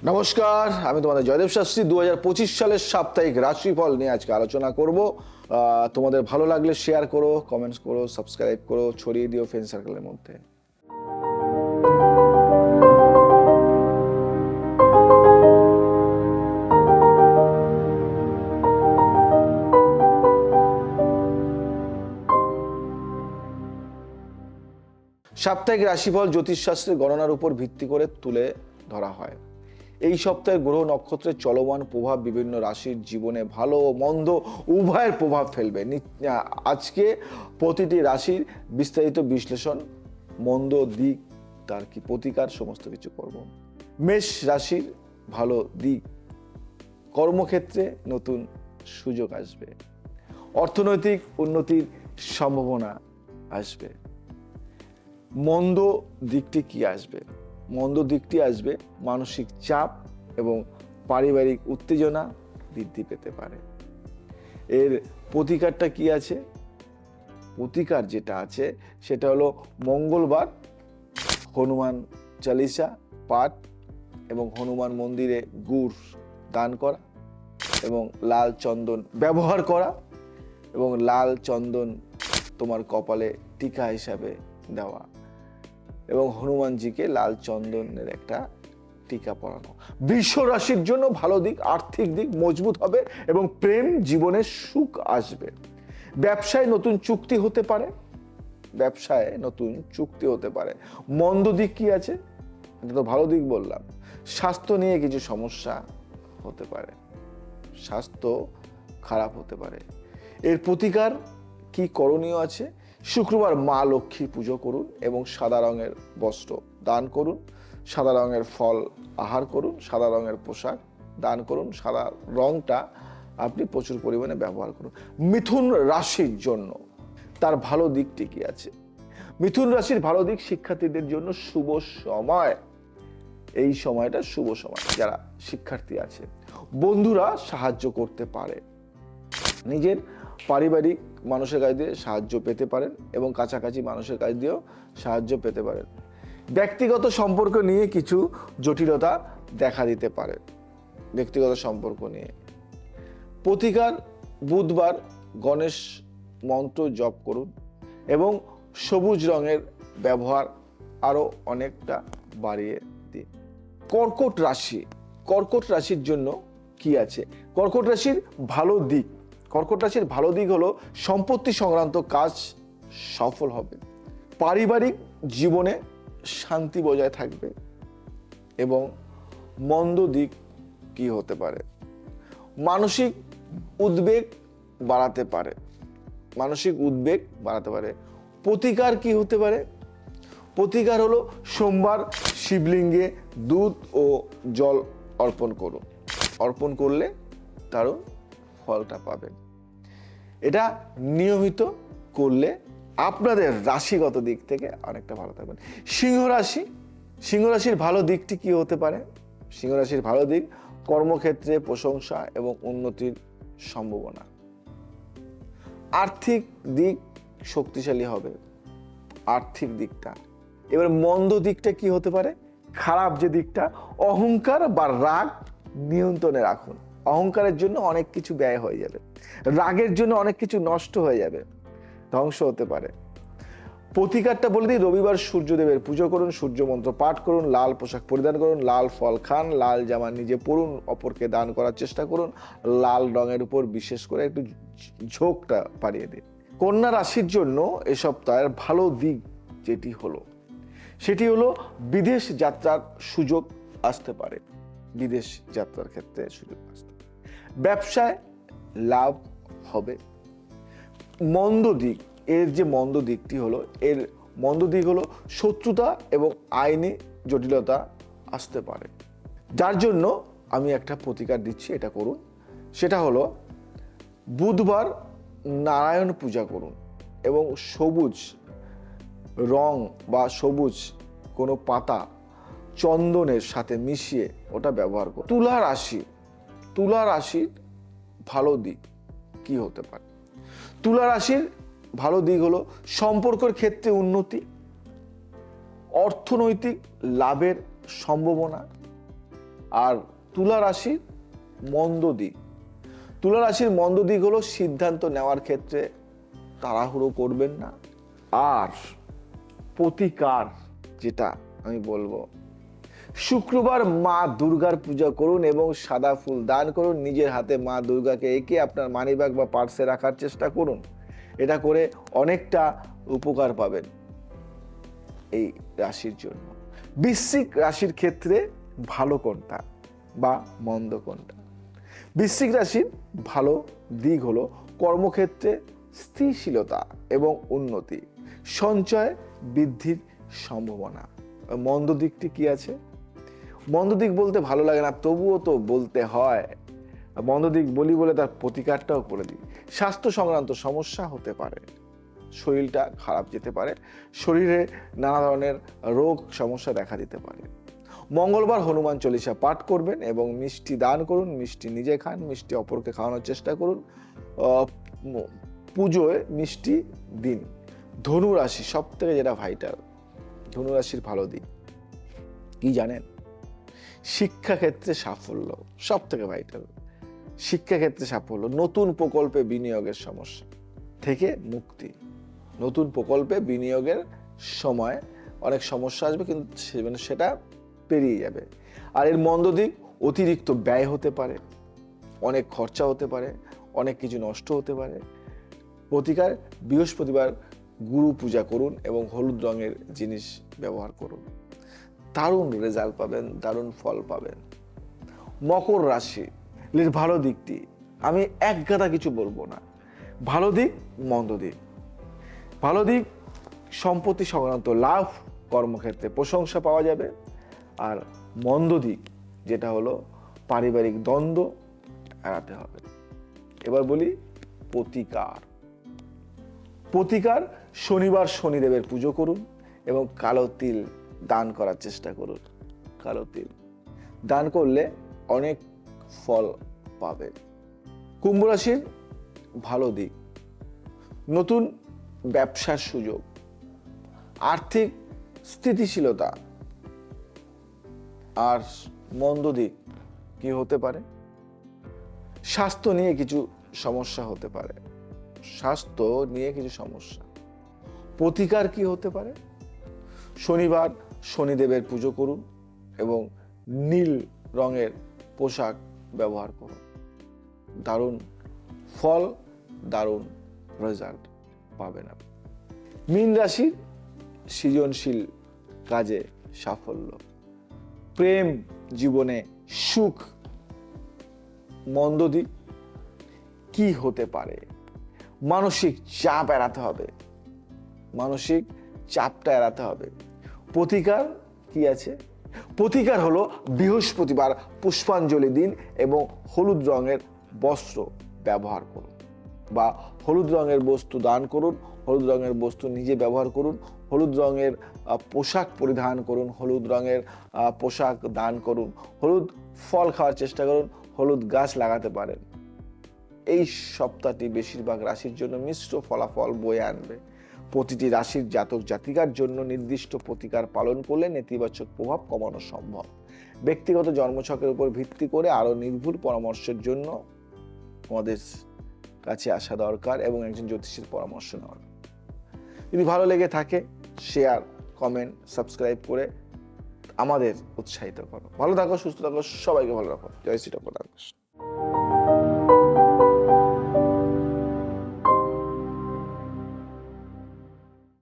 নমস্কার, আমি তোমাদের জয়দেব শাস্ত্রী। 2025 সালের সাপ্তাহিক রাশিফল নিয়ে আজকে আলোচনা করব। তোমাদের ভালো লাগলে শেয়ার করো, কমেন্টস করো, সাবস্ক্রাইব করো, ছড়িয়ে দিও ফ্রেন্ড সার্কেলের মধ্যে। সাপ্তাহিক রাশিফল জ্যোতিষশাস্ত্রের গণনার উপর ভিত্তি করে তুলে ধরা হয়। এই সপ্তাহে গ্রহ নক্ষত্রের চলমান প্রভাব বিভিন্ন রাশির জীবনে ভালো ও মন্দ উভয়ের প্রভাব ফেলবে। আজকে প্রতিটি রাশির বিস্তারিত বিশ্লেষণ, মন্দ দিক, তার কি প্রতিকার, সমস্ত কিছু করব। মেষ রাশির ভালো দিক, কর্মক্ষেত্রে নতুন সুযোগ আসবে, অর্থনৈতিক উন্নতির সম্ভাবনা আসবে। মন্দ দিকটি কি আসবে? মন্দ দিকটি আসবে মানসিক চাপ এবং পারিবারিক উত্তেজনা বৃদ্ধি পেতে পারে। এর প্রতিকারটা কি আছে? প্রতিকার যেটা আছে সেটা হলো মঙ্গলবার হনুমান চালিসা পাঠ এবং হনুমান মন্দিরে গুড় দান করা এবং লাল চন্দন ব্যবহার করা এবং লাল চন্দন তোমার কপালে টিকা হিসাবে দেওয়া এবং হনুমানজিকে লাল চন্দনের একটা টিকা পরানো। বৃষ রাশির জন্য ভালো দিক, আর্থিক দিক মজবুত হবে এবং প্রেম জীবনে সুখ আসবে। ব্যবসায় নতুন চুক্তি হতে পারে, ব্যবসায় নতুন চুক্তি হতে পারে। মন্দ দিক কি আছে? এটা তো ভালো দিক বললাম। স্বাস্থ্য নিয়ে কিছু সমস্যা হতে পারে, স্বাস্থ্য খারাপ হতে পারে। এর প্রতিকার কি করণীয় আছে? শুক্রবার মা লক্ষ্মী পুজো করুন এবং সাদা রঙের বস্ত্র দান করুন, সাদা রঙের ফল আহার করুন, সাদা রঙের পোশাক দান করুন, সাদা রংটা আপনি প্রচুর পরিমাণে ব্যবহার করুন। মিথুন রাশির জন্য তার ভালো দিকটি কি আছে? মিথুন রাশির ভালো দিক, শিক্ষার্থীদের জন্য শুভ সময়। এই সময়টা শুভ সময়। যারা শিক্ষার্থী আছে, বন্ধুরা সাহায্য করতে পারে, নিজের পারিবারিক মানুষের কাছ দিয়ে সাহায্য পেতে পারেন এবং কাছাকাছি মানুষের কাছ দিয়েও সাহায্য পেতে পারেন। ব্যক্তিগত সম্পর্ক নিয়ে কিছু জটিলতা দেখা দিতে পারে। ব্যক্তিগত সম্পর্ক নিয়ে প্রতিকার, বুধবার গণেশ মন্ত্র জপ করুন এবং সবুজ রঙের ব্যবহার আরো অনেকটা বাড়িয়ে দিন। কর্কট রাশি, কর্কট রাশির জন্য কি আছে? কর্কট রাশির ভালো দিক, কর্কট রাশির ভালো দিক হলো সম্পত্তি সংক্রান্ত কাজ সফল হবে, পারিবারিক জীবনে শান্তি বজায় থাকবে। এবং মন্দ দিক কি হতে পারে? মানসিক উদ্বেগ বাড়াতে পারে, মানসিক উদ্বেগ বাড়াতে পারে। প্রতিকার কি হতে পারে? প্রতিকার হলো সোমবার শিবলিঙ্গে দুধ ও জল অর্পণ করুন, অর্পণ করলে তারও ফলটা পাবেন। এটা নিয়মিত করলে আপনাদের রাশিগত দিক থেকে অনেকটা ভালো থাকবেন। সিংহ রাশি, সিংহ রাশির ভালো দিকটি কি হতে পারে? সিংহ রাশির ভালো দিক কর্মক্ষেত্রে প্রশংসা এবং উন্নতির সম্ভাবনা। আর্থিক দিক শক্তিশালী হবে, আর্থিক দিকটা। এবার মন্দ দিকটা কি হতে পারে? খারাপ যে দিকটা, অহংকার বা রাগ নিয়ন্ত্রণে রাখুন। অহংকারের জন্য অনেক কিছু ব্যয় হয়ে যাবে, রাগের জন্য অনেক কিছু নষ্ট হয়ে যাবে, ধ্বংস হতে পারে। প্রতিকারটা বলে দিই, রবিবার সূর্যদেবের পুজো করুন, সূর্য মন্ত্র পাঠ করুন, লাল পোশাক পরিধান করুন, লাল ফল খান, লাল জামা নিজে পরুন, অপরকে দান করার চেষ্টা করুন, লাল রঙের উপর বিশেষ করে একটু ঝোঁকটা বাড়িয়ে দিন। কন্যা রাশির জন্য এ সপ্তাহের ভালো দিক যেটি হলো সেটি হলো বিদেশ যাত্রার সুযোগ আসতে পারে, বিদেশ যাত্রার ক্ষেত্রে সুযোগ আসতে পারে। ব্যবসায় লাভ হবে। মন্দ দিক, এর যে মন্দ দিকটি হলো, এর মন্দ দিক হলো শত্রুতা এবং আইনি জটিলতা আসতে পারে, যার জন্য আমি একটা প্রতিকার দিচ্ছি, এটা করুন। সেটা হলো বুধবার নারায়ণ পূজা করুন এবং সবুজ রং বা সবুজ কোনো পাতা চন্দনের সাথে মিশিয়ে ওটা ব্যবহার করুন। তুলা রাশি, তুলা রাশির ভালো দিক কি হতে পারে? তুলা রাশির ভালো দিক হলো সম্পর্কের ক্ষেত্রে উন্নতি, অর্থনৈতিক লাভের সম্ভাবনা, আর তুলা রাশির মন্দ দিক, তুলা রাশির মন্দ দিক হলো সিদ্ধান্ত নেওয়ার ক্ষেত্রে তাড়াহুড়ো করবেন না। আর প্রতিকার যেটা আমি বলবো, শুক্রবার মা দুর্গার পূজা করুন এবং সাদা ফুল দান করুন। নিজের হাতে মা দুর্গাকে এঁকে আপনার মানিব্যাগ বা পার্সে রাখার চেষ্টা করুন। এটা করে অনেকটা উপকার পাবেন এই রাশির জন্য। বৃশ্চিক রাশির ক্ষেত্রে ভালো কোনটা বা মন্দ কোনটা? বৃশ্চিক রাশির ভালো দিক হলো কর্মক্ষেত্রে স্থিতিশীলতা এবং উন্নতি, সঞ্চয় বৃদ্ধির সম্ভাবনা। মন্দ দিকটি কি আছে? মন্দ দিক বলতে ভালো লাগে না, তবুও তো বলতে হয়। মন্দ দিক বলি বলে তার প্রতিকারটাও করে দিই। স্বাস্থ্য সংক্রান্ত সমস্যা হতে পারে, শরীরটা খারাপ যেতে পারে, শরীরে নানা ধরনের রোগ সমস্যা দেখা দিতে পারে। মঙ্গলবার হনুমান চল্লিশা পাঠ করবেন এবং মিষ্টি দান করুন। মিষ্টি নিজে খান, মিষ্টি অপরকে খাওয়ানোর চেষ্টা করুন। পুজোয় মিষ্টি দিন। ধনু রাশি সব থেকে যেটা ভাইটাল, ধনু রাশির ভালো দিক কি জানেন? শিক্ষাক্ষেত্রে সাফল্য, সব থেকে ভাইটাল। শিক্ষাক্ষেত্রে সাফল্য, নতুন প্রকল্পে বিনিয়োগের সমস্যা থেকে মুক্তি। নতুন প্রকল্পে বিনিয়োগের সময় অনেক সমস্যা আসবে, কিন্তু সেটা পেরিয়ে যাবে। আর এর মন্দ দিক, অতিরিক্ত ব্যয় হতে পারে, অনেক খরচা হতে পারে, অনেক কিছু নষ্ট হতে পারে। প্রতিকার, বৃহস্পতিবার গুরু পূজা করুন এবং হলুদ রঙের জিনিস ব্যবহার করুন। দারুণ রেজাল্ট পাবেন, দারুণ ফল পাবেন। মকর রাশি এর ভালো দিকটি আমি এক গাদা কিছু বলবো না। ভালো দিক, মন্দ দিক। ভালো দিক, সম্পত্তি সংক্রান্ত লাভ, কর্মক্ষেত্রে প্রশংসা পাওয়া যাবে। আর মন্দ দিক যেটা হলো পারিবারিক দ্বন্দ্ব এড়াতে হবে। এবার বলি প্রতিকার। প্রতিকার, শনিবার শনিদেবের পুজো করুন এবং কালো তিল দান করার চেষ্টা করুন। কালো তিল দান করলে অনেক ফল পাবেন। কুম্ভ রাশির ভালো দিক, নতুন ব্যবসার সুযোগ, আর্থিক স্থিতিশীলতা। আর মন্দ দিক কি হতে পারে? স্বাস্থ্য নিয়ে কিছু সমস্যা হতে পারে, স্বাস্থ্য নিয়ে কিছু সমস্যা। প্রতিকার কি হতে পারে? শনিবার শনিদেবের পুজো করুন এবং নীল রঙের পোশাক ব্যবহার করুন। দারুণ ফল, দারুণ রেজাল্ট পাবেন আপনি। মীন রাশির সৃজনশীল কাজে সাফল্য, প্রেম জীবনে সুখ। মন্দ দিক কি হতে পারে? মানসিক চাপ এড়াতে হবে, মানসিক চাপটা এড়াতে হবে। প্রতিকার কি আছে? প্রতিকার হলো বৃহস্পতিবার পুষ্পাঞ্জলি দিন এবং হলুদ রঙের বস্ত্র ব্যবহার করুন বা হলুদ রঙের বস্তু দান করুন। হলুদ রঙের বস্তু নিজে ব্যবহার করুন। হলুদ রঙের পোশাক পরিধান করুন, হলুদ রঙের পোশাক দান করুন। হলুদ ফল খাওয়ার চেষ্টা করুন, হলুদ গাছ লাগাতে পারেন। এই সপ্তাহটি বেশিরভাগ রাশির জন্য মিশ্র ফলাফল বয়ে আনবে। প্রতিটি রাশির জাতক জাতিকার জন্য নির্দিষ্ট প্রতিকার পালন করলে নেতিবাচক প্রভাব কমানো সম্ভব। ব্যক্তিগত জন্মছকের উপর ভিত্তি করে আরো নির্ভুল পরামর্শের জন্য আমাদের কাছে আসা দরকার এবং একজন জ্যোতিষীর পরামর্শ নেওয়া। যদি ভালো লেগে থাকে শেয়ার, কমেন্ট, সাবস্ক্রাইব করে আমাদের উৎসাহিত করো। ভালো থাকো, সুস্থ থাকো, সবাইকে ভালো রাখো। জয় শ্রী রাম।